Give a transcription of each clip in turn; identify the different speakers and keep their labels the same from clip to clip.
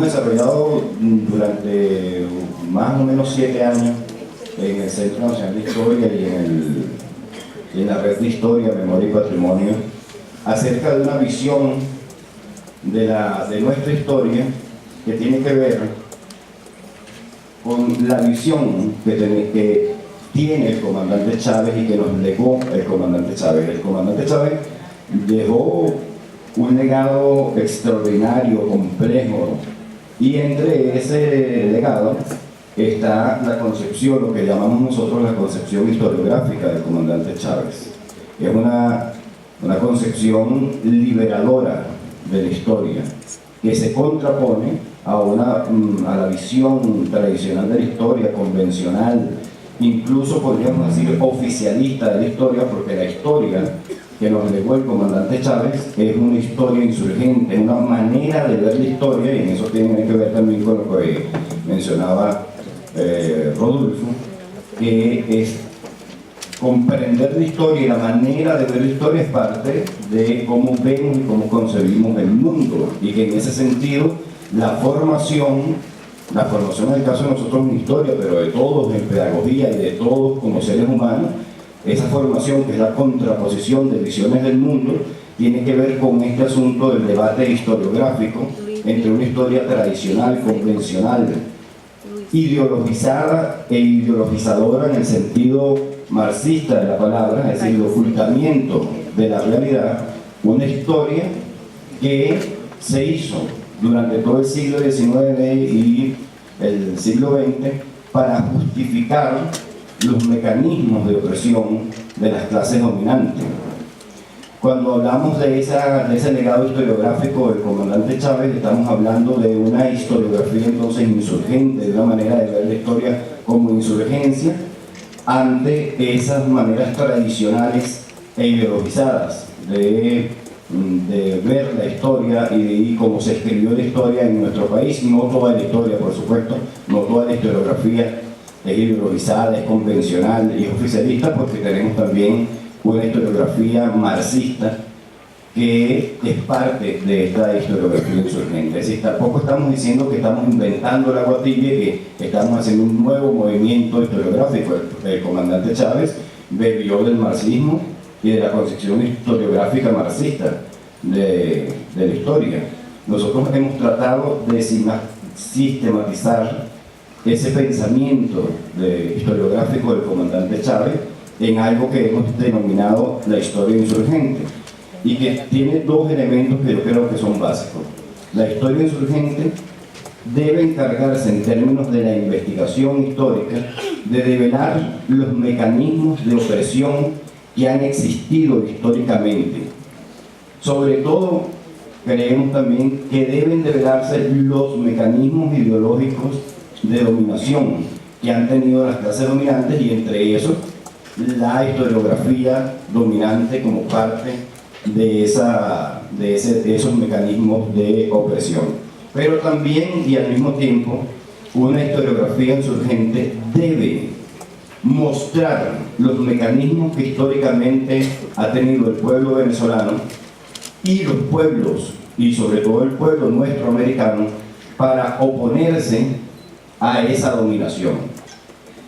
Speaker 1: hemos desarrollado durante más o menos 7 años en el Centro Nacional de Historia y en la Red de Historia, Memoria y Patrimonio, acerca de una visión de nuestra historia que tiene que ver con la visión que tiene el comandante Chávez y que nos legó el comandante Chávez. El comandante Chávez dejó un legado extraordinario, complejo, y entre ese legado está la concepción, lo que llamamos nosotros la concepción historiográfica del comandante Chávez. Es una concepción liberadora de la historia que se contrapone a la visión tradicional de la historia, convencional, incluso podríamos decir oficialista de la historia, porque la historia que nos legó el comandante Chávez es una historia insurgente, una manera de ver la historia, y en eso tiene que ver también con lo que mencionaba Rodolfo, que es comprender la historia, y la manera de ver la historia es parte de cómo vemos y cómo concebimos el mundo, y que en ese sentido la formación en el caso de nosotros en historia, pero de todos en pedagogía y de todos como seres humanos, esa formación que es la contraposición de visiones del mundo, tiene que ver con este asunto del debate historiográfico entre una historia tradicional, convencional, ideologizada e ideologizadora en el sentido marxista de la palabra, es decir, el ocultamiento de la realidad, una historia que se hizo durante todo el siglo XIX y el siglo XX para justificar los mecanismos de opresión de las clases dominantes. Cuando hablamos de ese legado historiográfico del comandante Chávez, estamos hablando de una historiografía entonces insurgente, de una manera de ver la historia como insurgencia ante esas maneras tradicionales e ideologizadas de ver la historia y cómo se escribió la historia en nuestro país. No toda la historia, por supuesto, no toda la historiografía es ideologizada, es convencional y es oficialista, porque tenemos también una historiografía marxista que es parte de esta historiografía insurgente. Es decir, tampoco estamos diciendo que estamos inventando la guatilla y que estamos haciendo un nuevo movimiento historiográfico. El comandante Chávez bebió del marxismo y de la concepción historiográfica marxista de la historia. Nosotros hemos tratado de sistematizar ese pensamiento historiográfico del comandante Chávez en algo que hemos denominado la historia insurgente, y que tiene dos elementos que yo creo que son básicos. La historia insurgente debe encargarse, en términos de la investigación histórica, de develar los mecanismos de opresión que han existido históricamente. Sobre todo, creemos también que deben develarse los mecanismos ideológicos de dominación que han tenido las clases dominantes, y entre esos la historiografía dominante como parte de esos mecanismos de opresión. Pero también, y al mismo tiempo, una historiografía insurgente debe mostrar los mecanismos que históricamente ha tenido el pueblo venezolano y los pueblos, y sobre todo el pueblo nuestro americano, para oponerse a esa dominación.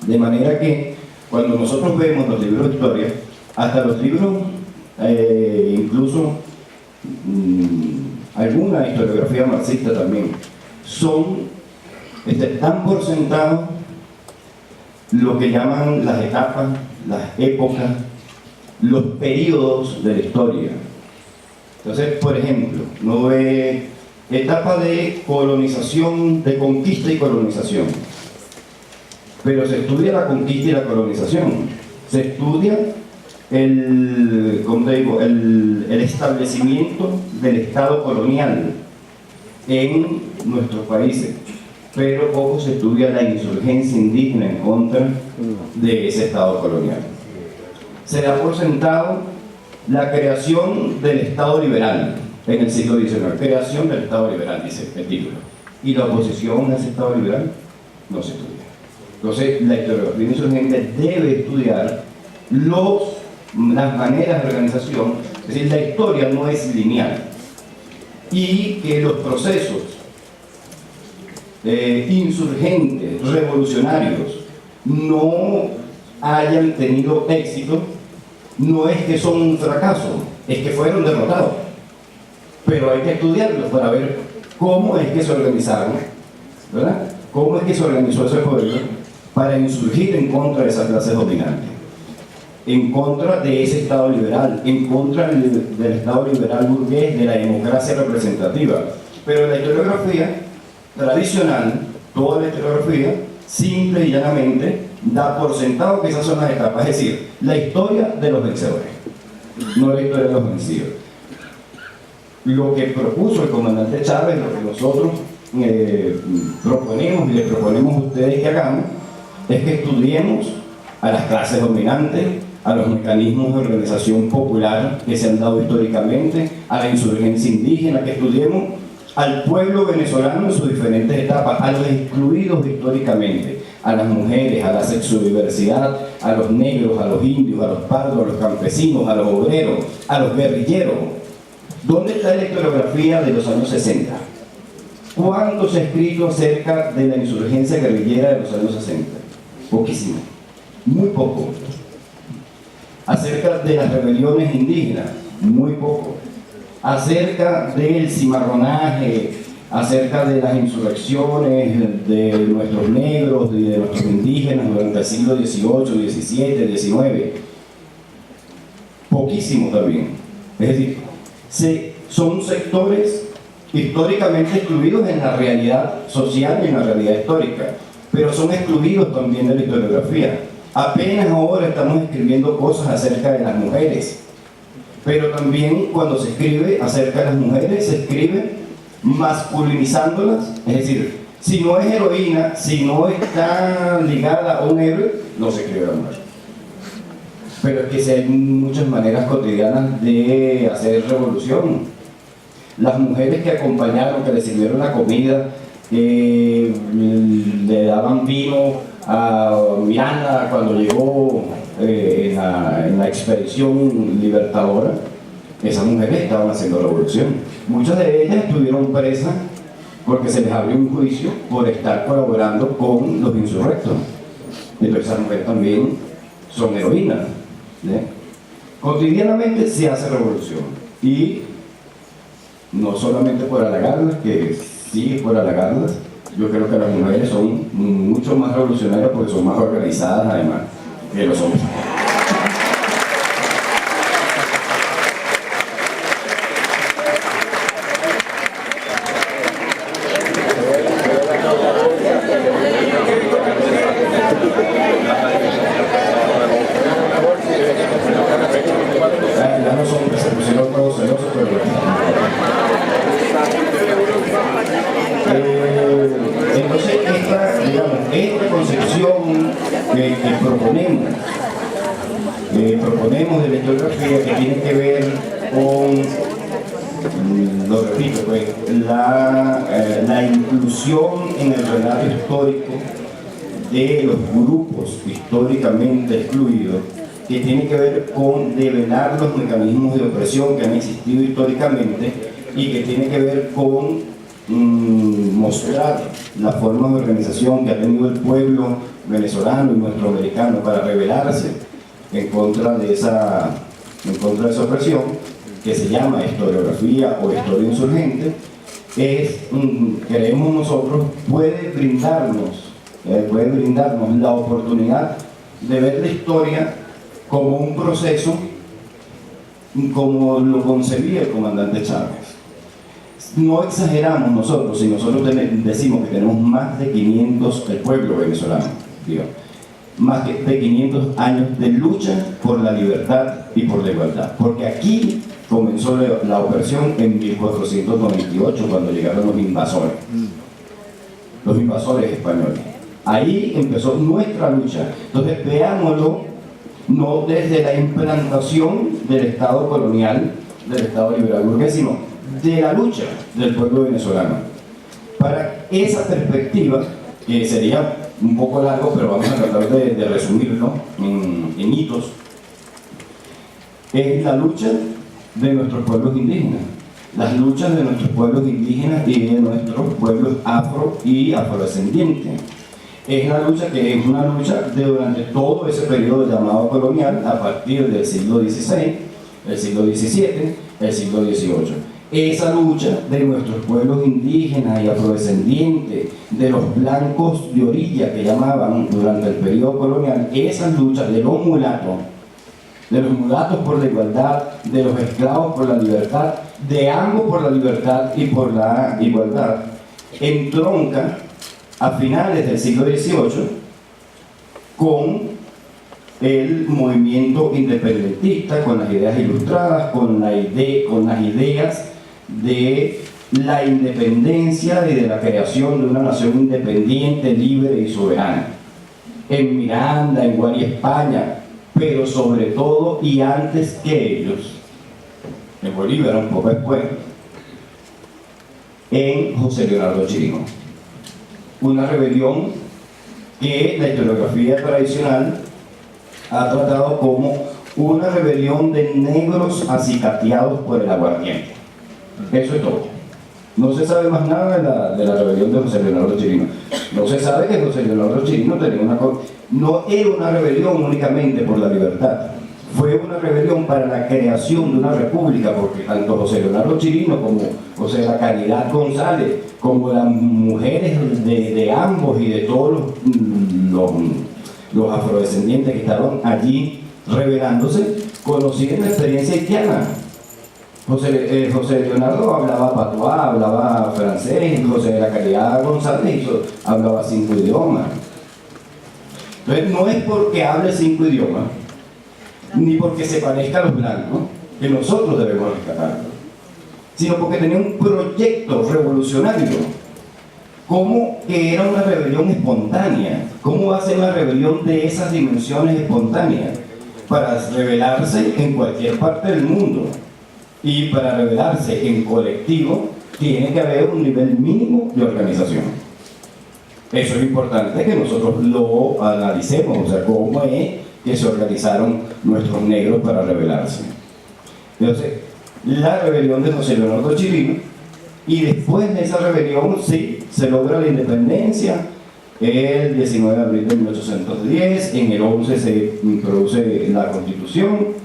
Speaker 1: De manera que cuando nosotros vemos los libros de historia, hasta los libros, incluso alguna historiografía marxista también, dan por sentado lo que llaman las etapas, las épocas, los periodos de la historia. Entonces, por ejemplo, no ve etapa de colonización, de conquista y colonización, pero se estudia la conquista y la colonización, se estudia el establecimiento del Estado colonial en nuestros países, pero poco se estudia la insurgencia indígena en contra de ese Estado colonial. Se da por sentado la creación del Estado liberal en el siglo XIX, creación del Estado liberal, dice el título, y la oposición a ese Estado liberal no se estudia. Entonces, la historiografía insurgente debe estudiar las maneras de organización, es decir, la historia no es lineal, y que los procesos insurgentes, revolucionarios, no hayan tenido éxito, no es que son un fracaso, es que fueron derrotados. Pero hay que estudiarlos para ver cómo es que se organizaron, ¿verdad? Cómo es que se organizó ese pueblo para insurgir en contra de esa clase dominante, en contra de ese Estado liberal, en contra del Estado liberal burgués, de la democracia representativa. Pero la historiografía tradicional, toda la historiografía, simple y llanamente, da por sentado que esas son las etapas, es decir, la historia de los vencedores, no la historia de los vencidos. Lo que propuso el comandante Chávez, lo que nosotros proponemos y les proponemos a ustedes que hagamos, es que estudiemos a las clases dominantes, a los mecanismos de organización popular que se han dado históricamente, a la insurgencia indígena, que estudiemos al pueblo venezolano en sus diferentes etapas, a los excluidos históricamente, a las mujeres, a la sexodiversidad, a los negros, a los indios, a los pardos, a los campesinos, a los obreros, a los guerrilleros. ¿Dónde está la historiografía de los años 60? ¿Cuánto se ha escrito acerca de la insurgencia guerrillera de los años 60? Poquísimo, muy poco. Acerca de las rebeliones indígenas, muy poco. Acerca del cimarronaje, acerca de las insurrecciones de nuestros negros y de nuestros indígenas durante el siglo XVIII, XVII, XIX, poquísimo también. Es decir, son sectores históricamente excluidos en la realidad social y en la realidad histórica, pero son excluidos también de la historiografía. Apenas ahora estamos escribiendo cosas acerca de las mujeres, pero también cuando se escribe acerca de las mujeres, se escribe masculinizándolas, es decir, si no es heroína, si no está ligada a un héroe, no se escribe la mujer. Pero es que si hay muchas maneras cotidianas de hacer revolución. Las mujeres que acompañaron, que le sirvieron la comida, le daban vino a Miranda cuando llegó en la expedición libertadora, esas mujeres estaban haciendo revolución. Muchas de ellas estuvieron presas porque se les abrió un juicio por estar colaborando con los insurrectos. Entonces esas mujeres también son heroínas, ¿sí? Cotidianamente se hace revolución, y no solamente por halagarlas, que sí por halagarlas. Yo creo que las mujeres son mucho más revolucionarias porque son más organizadas además que los hombres. Ya los hombres se pusieron todos celosos, pero entonces esta concepción que proponemos de la historiografía, que tiene que ver con, lo repito, pues, la inclusión en el relato histórico de los grupos históricamente excluidos, que tiene que ver con develar los mecanismos de opresión que han existido históricamente, y que tiene que ver con mostrar la forma de organización que ha tenido el pueblo venezolano y nuestro americano para rebelarse en contra de esa opresión, que se llama historiografía o historia insurgente. Creemos nosotros, puede brindarnos la oportunidad de ver la historia como un proceso, como lo concebía el comandante Chávez. No exageramos nosotros si nosotros decimos que tenemos más de 500, el pueblo venezolano, digo, más de 500 años de lucha por la libertad y por la igualdad. Porque aquí comenzó la opresión en 1498, cuando llegaron los invasores españoles. Ahí empezó nuestra lucha. Entonces veámoslo no desde la implantación del Estado colonial, del Estado liberal burgués, sino de la lucha del pueblo venezolano. Para esa perspectiva, que sería un poco largo, pero vamos a tratar de resumirlo en hitos, es la lucha de nuestros pueblos indígenas. las luchas de nuestros pueblos indígenas y de nuestros pueblos afro y afrodescendientes. Es una lucha que es una lucha de durante todo ese periodo llamado colonial, a partir del siglo XVI, el siglo XVII, el siglo XVIII. Esa lucha de nuestros pueblos indígenas y afrodescendientes, de los blancos de orilla que llamaban durante el periodo colonial, esas luchas de los mulatos por la igualdad, de los esclavos por la libertad, de ambos por la libertad y por la igualdad, entronca a finales del siglo XVIII con el movimiento independentista, con las ideas ilustradas, con las ideas de la independencia y de la creación de una nación independiente, libre y soberana. En Miranda, en Guari, España, pero sobre todo y antes que ellos, en Bolívar un poco después, en José Leonardo Chirino. Una rebelión que la historiografía tradicional ha tratado como una rebelión de negros acicateados por el aguardiente. Eso es todo. No se sabe más nada de la rebelión de José Leonardo Chirino. No se sabe que José Leonardo Chirino no era una rebelión únicamente por la libertad. Fue una rebelión para la creación de una república, porque tanto José Leonardo Chirino como José la Caridad González, como las mujeres de ambos y de todos los afrodescendientes que estaban allí rebelándose, conocían la experiencia haitiana. José Leonardo hablaba patuá, hablaba francés, José de la Caridad González hablaba 5 idiomas. Entonces no es porque hable 5 idiomas, ni porque se parezca a los blancos, que nosotros debemos rescatarlo, sino porque tenía un proyecto revolucionario, como que era una rebelión espontánea. ¿Cómo va a ser una rebelión de esas dimensiones espontáneas? Para rebelarse en cualquier parte del mundo. Y para rebelarse en colectivo, tiene que haber un nivel mínimo de organización. Eso es importante que nosotros lo analicemos, o sea, cómo es que se organizaron nuestros negros para rebelarse. Entonces, la rebelión de José Leonardo Chirino, y después de esa rebelión, sí, se logra la independencia, el 19 de abril de 1810, en el 11 se introduce la Constitución,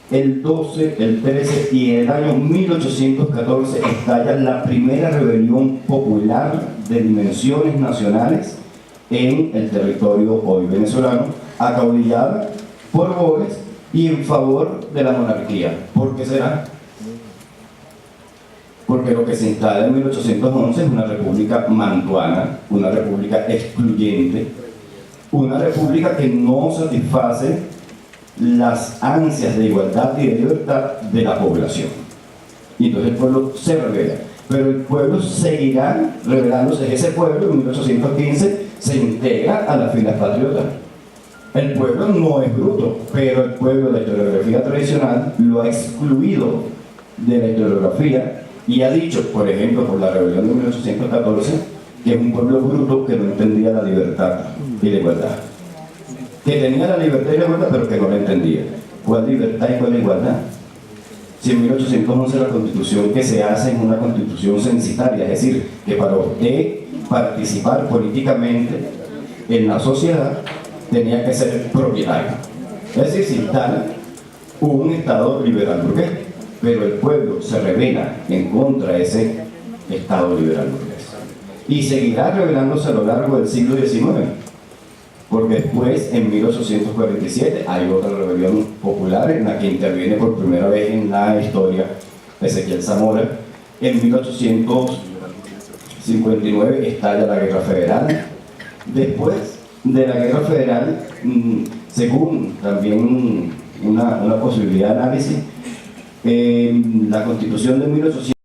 Speaker 1: el 12, el 13 y en el año 1814 estalla la primera rebelión popular de dimensiones nacionales en el territorio hoy venezolano, acaudillada por Boves y en favor de la monarquía. ¿Por qué será? Porque lo que se instala en 1811 es una república mantuana, una república excluyente, una república que no satisface las ansias de igualdad y de libertad de la población. Y entonces el pueblo se revela, pero el pueblo seguirá rebelándose. Ese pueblo en 1815 se integra a las filas patriotas. El pueblo no es bruto, pero el pueblo de la historiografía tradicional lo ha excluido de la historiografía y ha dicho, por ejemplo, por la rebelión de 1814, que es un pueblo bruto que no entendía la libertad y la igualdad. Que tenía la libertad y la igualdad, pero que no la entendía. ¿Cuál libertad y cuál igualdad? Si en 1811 la constitución que se hace es una constitución censitaria, es decir, que para usted participar políticamente en la sociedad tenía que ser propietario. Es decir, se instala un Estado liberal burgués, pero el pueblo se rebela en contra de ese Estado liberal burgués. Y seguirá rebelándose a lo largo del siglo XIX. Porque después, en 1847, hay otra rebelión popular en la que interviene por primera vez en la historia Ezequiel Zamora. En 1859 estalla la Guerra Federal. Después de la Guerra Federal, según también una posibilidad de análisis, la Constitución de 1800